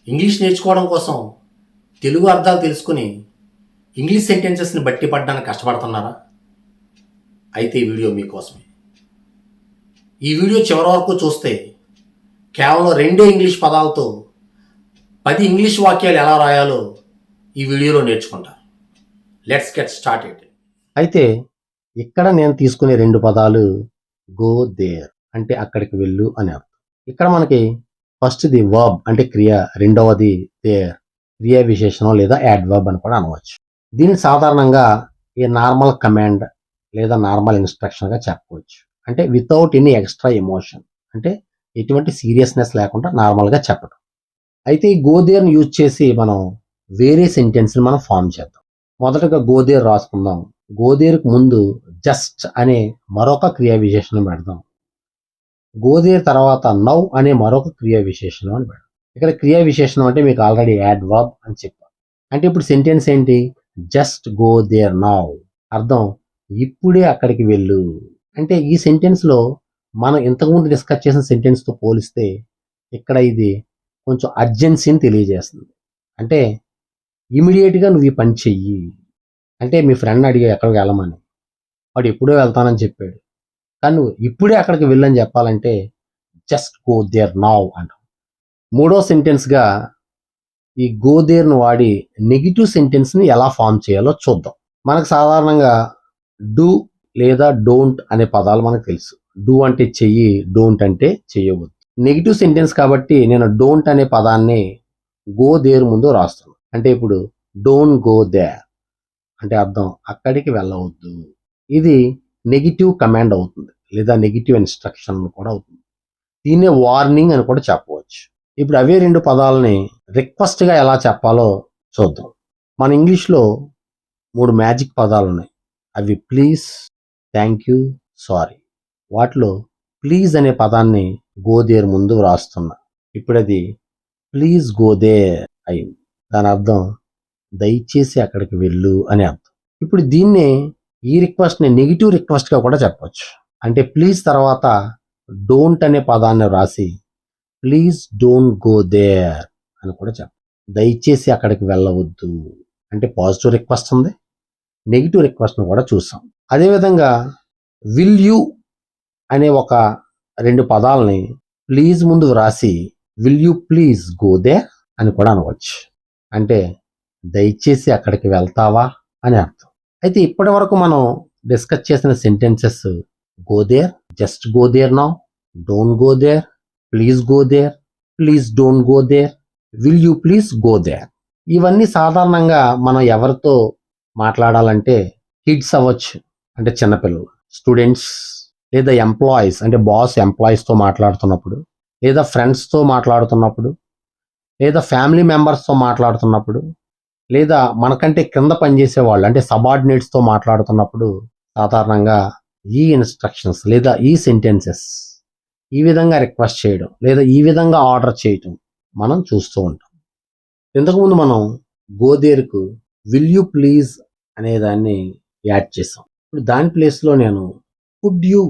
English నేర్చుకోవడం కోసం తెలుగు అర్థాలు తెలుసుకుని ఇంగ్లీష్ సెంటెన్సెస్ని బట్టి పడడానికి కష్టపడుతున్నారా? అయితే ఈ వీడియో మీకోసమే. ఈ వీడియో చివరి వరకు చూస్తే కేవలం 2 ఇంగ్లీష్ పదాలతో 10 ఇంగ్లీష్ వాక్యాలు ఎలా రాయాలో ఈ వీడియోలో నేర్చుకుంటారు. Let's get started. అయితే ఇక్కడ నేను తీసుకునే 2 పదాలు గో దేర్ అంటే అక్కడికి వెళ్ళు అని అర్థం. ఇక్కడ మనకి ఫస్ట్ది వర్బ్ అంటే క్రియ, రెండవది దేర్ క్రియా విశేషణం లేదా యాడ్వర్బ్ అని కూడా అనవచ్చు. దీన్ని సాధారణంగా ఏ నార్మల్ కమాండ్ లేదా నార్మల్ ఇన్స్ట్రక్షన్గా చెప్పవచ్చు. అంటే వితౌట్ ఎనీ ఎక్స్ట్రా ఎమోషన్, అంటే ఎటువంటి సీరియస్నెస్ లేకుండా నార్మల్గా చెప్పడం. అయితే ఈ గోదేర్ని యూజ్ చేసి మనం వేరే సెంటెన్స్ని మనం ఫామ్ చేద్దాం. మొదటగా గోదేర్ రాసుకుందాం. గోదేర్కు ముందు జస్ట్ అనే మరొక క్రియా విశేషణం పెడదాం. గోదేర్ తర్వాత నౌ అనే మరొక క్రియా విశేషణం అని పెడదాం. ఇక్కడ క్రియా విశేషణం అంటే మీకు ఆల్రెడీ యాడ్వర్బ్ అని చెప్పాను. అంటే ఇప్పుడు సెంటెన్స్ ఏంటి? Just go there now. అర్థం ఇప్పుడే అక్కడికి వెళ్ళు. అంటే ఈ సెంటెన్స్లో మనం ఇంతకుముందు డిస్కస్ చేసిన సెంటెన్స్తో పోలిస్తే ఇక్కడ ఇది కొంచెం అర్జెన్సీని తెలియజేస్తుంది. అంటే ఇమీడియట్గా నువ్వు ఈ పని చెయ్యి. అంటే మీ ఫ్రెండ్ అడిగా ఎక్కడికి వెళ్ళమని, వాడు ఎప్పుడో వెళ్తానని చెప్పాడు, కానీ నువ్వు ఇప్పుడే అక్కడికి వెళ్ళని చెప్పాలంటే జస్ట్ గో దేర్ నౌ అంటాం. మూడో సెంటెన్స్గా ఈ గో దేర్ను వాడి నెగిటివ్ సెంటెన్స్ని ఎలా ఫామ్ చేయాలో చూద్దాం. మనకు సాధారణంగా డూ లేదా డోంట్ అనే పదాలు మనకు తెలుసు. డూ అంటే చెయ్యి, డోంట్ అంటే చెయ్యవద్దు. నెగిటివ్ సెంటెన్స్ కాబట్టి నేను డోంట్ అనే పదాన్ని గో దేర్ ముందు రాస్తున్నాను. అంటే ఇప్పుడు డోంట్ గో దేర్ అంటే అర్థం అక్కడికి వెళ్ళవద్దు. ఇది నెగిటివ్ కమాండ్ అవుతుంది లేదా నెగిటివ్ ఇన్స్ట్రక్షన్ కూడా అవుతుంది. దీన్నే వార్నింగ్ అని కూడా చెప్పవచ్చు. ఇప్పుడు అవే 2 పదాలని రిక్వెస్ట్గా ఎలా చెప్పాలో చూద్దాం. మన ఇంగ్లీష్లో 3 మ్యాజిక్ పదాలు ఉన్నాయి. అవి ప్లీజ్, థ్యాంక్ యూ, సారీ. వాటిలో ప్లీజ్ అనే పదాన్ని గోదేర్ ముందు వ్రాస్తున్నా. ఇప్పుడు అది ప్లీజ్ గోదేర్ అయింది. దాని అర్థం దయచేసి అక్కడికి వెళ్ళు అని అర్థం. ఇప్పుడు దీన్నే ఈ రిక్వెస్ట్ని నెగిటివ్ రిక్వెస్ట్గా కూడా చెప్పవచ్చు. అంటే ప్లీజ్ తర్వాత డోంట్ అనే పదాన్ని రాసి ప్లీజ్ డోంట్ గో దేర్ అని కూడా చెప్పాలి. దయచేసి అక్కడికి వెళ్ళవద్దు అంటే పాజిటివ్ రిక్వెస్ట్ ఉంది, నెగిటివ్ రిక్వెస్ట్ను కూడా చూసాం. అదేవిధంగా విల్ యూ అనే ఒక 2 పదాలని ప్లీజ్ ముందు వ్రాసి will you please go there అని కూడా అనవచ్చు. అంటే దయచేసి అక్కడికి వెళ్తావా అని అర్థం. అయితే ఇప్పటి వరకు మనం డిస్కస్ చేసిన sentences go there, just go there now, don't go there, please go there, please don't go there, will you please go there. ఇవన్నీ సాధారణంగా మనం ఎవరితో మాట్లాడాలంటే కిడ్స్ అవ్వచ్చు అంటే చిన్నపిల్లలు, స్టూడెంట్స్ లేదా ఎంప్లాయీస్ అంటే బాస్ ఎంప్లాయీస్తో మాట్లాడుతున్నప్పుడు, లేదా ఫ్రెండ్స్తో మాట్లాడుతున్నప్పుడు, లేదా ఫ్యామిలీ మెంబర్స్తో మాట్లాడుతున్నప్పుడు, లేదా మనకంటే కింద పనిచేసే వాళ్ళు అంటే సబార్డినేట్స్తో మాట్లాడుతున్నప్పుడు సాధారణంగా ఈ ఇన్స్ట్రక్షన్స్ లేదా ఈ సెంటెన్సెస్ ఈ విధంగా రిక్వెస్ట్ చేయడం లేదా ఈ విధంగా ఆర్డర్ చేయటం మనం చూస్తూ ఉంటాం. ఇంతకుముందు మనం గోదేర్కు విల్ యూ ప్లీజ్ అనే దాన్ని యాడ్ చేసాం. ఇప్పుడు దాని ప్లేస్లో నేను కుడ్ యూ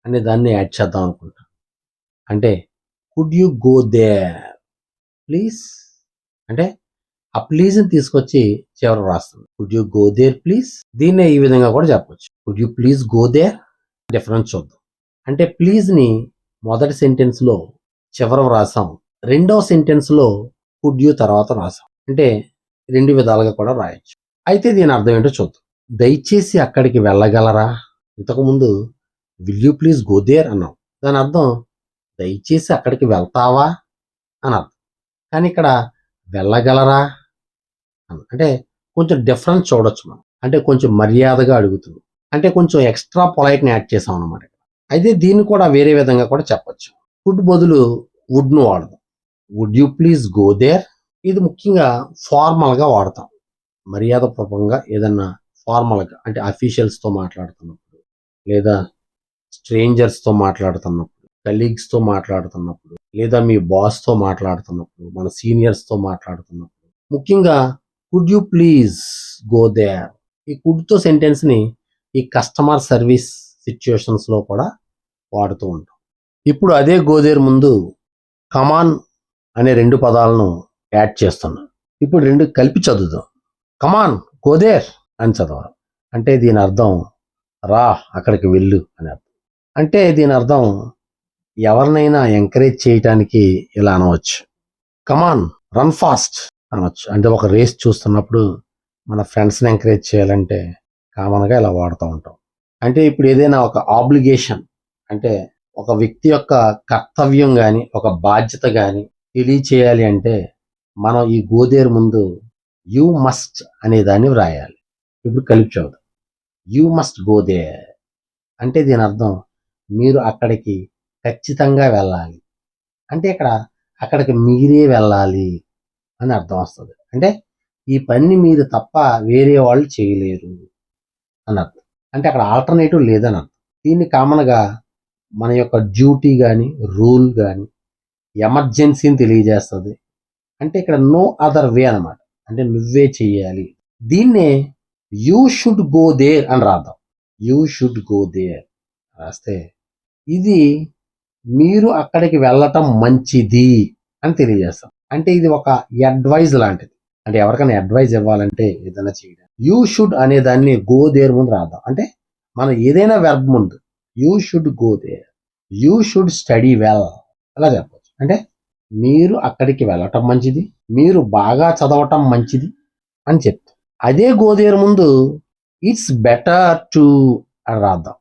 అనే దాన్ని యాడ్ చేద్దాం అనుకుంటాను. అంటే could you go there please అంటే ఆ ప్లీజ్ని తీసుకొచ్చి చివరి రాస్తాను. Could you go there please. దీన్నే ఈ విధంగా కూడా చెప్పొచ్చు. Could you please go there. Difference చూద్దాం. అంటే ప్లీజ్ని మొదటి సెంటెన్స్లో చివర రాసాం, రెండవ సెంటెన్స్లో కుడ్ యూ తర్వాత రాసాం. అంటే 2 విధాలుగా కూడా రాయొచ్చు. అయితే దీని అర్థం ఏంటో చూద్దాం. దయచేసి అక్కడికి వెళ్ళగలరా. ఇంతకుముందు will you please go there అన్నాం. దాని అర్థం దయచేసి అక్కడికి వెళ్తావా అని అర్థం. కానీ ఇక్కడ వెళ్ళగలరా అంటే కొంచెం డిఫరెన్స్ చూడొచ్చు మనం. అంటే కొంచెం మర్యాదగా అడుగుతుంది, అంటే కొంచెం ఎక్స్ట్రా పొలైట్ని యాడ్ చేసాం అనమాట. అయితే దీన్ని కూడా వేరే విధంగా కూడా చెప్పొచ్చు. వుడ్ బదులు వుడ్ను వాడదాం. Would you please go there. ఇది ముఖ్యంగా ఫార్మల్గా వాడతాం. మర్యాదపూర్వకంగా ఏదన్నా ఫార్మల్గా అంటే అఫీషియల్స్తో మాట్లాడుతున్నప్పుడు, లేదా స్ట్రేంజర్స్తో మాట్లాడుతున్నప్పుడు, కలీగ్స్తో మాట్లాడుతున్నప్పుడు, లేదా మీ బాస్తో మాట్లాడుతున్నప్పుడు, మన సీనియర్స్తో మాట్లాడుతున్నప్పుడు, ముఖ్యంగా could you please go there. ఈ కుడ్తో సెంటెన్స్ని ఈ కస్టమర్ సర్వీస్ సిచ్యుయేషన్స్లో కూడా వాడుతూ ఉంటాం. ఇప్పుడు అదే గోదేర్ ముందు కమాన్ అనే 2 పదాలను యాడ్ చేస్తున్నాను. ఇప్పుడు 2 కలిపి చదువుదాం. కమాన్ గో దేర్ అని చదవాలి. అంటే దీని అర్థం రా అక్కడికి వెళ్ళు అని అర్థం. అంటే దీని అర్థం ఎవరినైనా ఎంకరేజ్ చేయటానికి ఇలా అనవచ్చు. కమాన్ రన్ ఫాస్ట్ అనవచ్చు. అంటే ఒక రేస్ చూస్తున్నప్పుడు మన ఫ్రెండ్స్ని ఎంకరేజ్ చేయాలంటే కామన్గా ఇలా వాడుతూ ఉంటాం. అంటే ఇప్పుడు ఏదైనా ఒక ఆబ్లిగేషన్ అంటే ఒక వ్యక్తి యొక్క కర్తవ్యం కానీ ఒక బాధ్యత కానీ తెలియచేయాలి అంటే మనం ఈ గోదేరు ముందు యూ మస్ట్ అనే దాన్ని వ్రాయాలి. ఇప్పుడు కలిపి చూద్దాం. యూ మస్ట్ గో దేర్ అంటే దీని అర్థం మీరు అక్కడికి ఖచ్చితంగా వెళ్ళాలి. అంటే అక్కడికి మీరే వెళ్ళాలి అని అర్థం వస్తుంది. అంటే ఈ పని మీరు తప్ప వేరే వాళ్ళు చేయలేరు అని అర్థం. అంటే అక్కడ ఆల్టర్నేటివ్ లేదని అర్థం. దీన్ని కామన్గా మన యొక్క డ్యూటీ కానీ రూల్ కానీ ఎమర్జెన్సీని తెలియజేస్తుంది. అంటే ఇక్కడ నో అదర్ వే అనమాట. అంటే నువ్వే చెయ్యాలి. దీన్నే యూ షుడ్ గో దేర్ అని రాద్దాం. యూ షుడ్ గో దేర్ రాస్తే ఇది మీరు అక్కడికి వెళ్ళటం మంచిది అని తెలియజేస్తాం. అంటే ఇది ఒక అడ్వైజ్ లాంటిది. అంటే ఎవరికైనా అడ్వైజ్ ఇవ్వాలంటే ఏదైనా చేయడం యూ షుడ్ అనే దాన్ని గో దేర్ ముందు రాద్దాం. అంటే మనం ఏదైనా వెర్బ్ ముందు you should go there, you should study well అలా చెప్పవచ్చు. అంటే మీరు అక్కడికి వెళ్ళటం మంచిది, మీరు బాగా చదవటం మంచిది అని చెప్తాం. అదే గోదేరు ముందు ఇట్స్ బెటర్ టు అని రాద్దాం.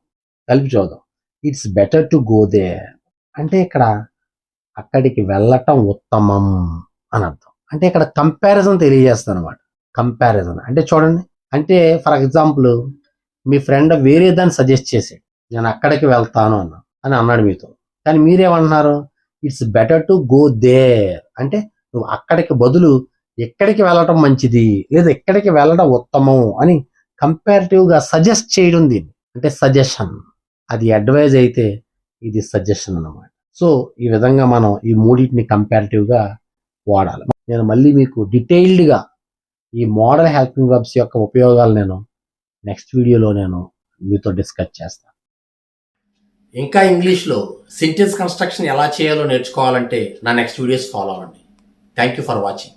కలిపి చూద్దాం. It's better to go there అంటే అక్కడికి వెళ్ళటం ఉత్తమం అని అర్థం. అంటే ఇక్కడ కంపారిజన్ తెలియజేస్తాను అనమాట. కంపారిజన్ అంటే చూడండి. అంటే ఫర్ ఎగ్జాంపుల్ మీ ఫ్రెండ్ వేరే దాన్ని సజెస్ట్ చేసాడు. నేను అక్కడికి వెళ్తాను అని అన్నాడు మీతో. కానీ మీరేమన్నారు? It's better to go there అంటే నువ్వు అక్కడికి బదులు ఎక్కడికి వెళ్ళటం మంచిది లేదా ఎక్కడికి వెళ్ళడం ఉత్తమం అని కంపారిటివ్గా సజెస్ట్ చేయడం దీన్ని. అంటే సజెషన్. అది అడ్వైజ్ అయితే ఇది సజెషన్ అన్నమాట. సో ఈ విధంగా మనం ఈ మూడింటిని కంపారిటివ్గా వాడాలి. నేను మళ్ళీ మీకు డీటెయిల్డ్గా ఈ మోడల్ హెల్పింగ్ వర్బ్స్ యొక్క ఉపయోగాలు నేను నెక్స్ట్ వీడియోలో నేను మీతో డిస్కస్ చేస్తాను. ఇంకా ఇంగ్లీష్లో సెంటెన్స్ కన్స్ట్రక్షన్ ఎలా చేయాలో నేర్చుకోవాలంటే నా నెక్స్ట్ వీడియోస్ ఫాలో అవ్వండి. Thank you for watching.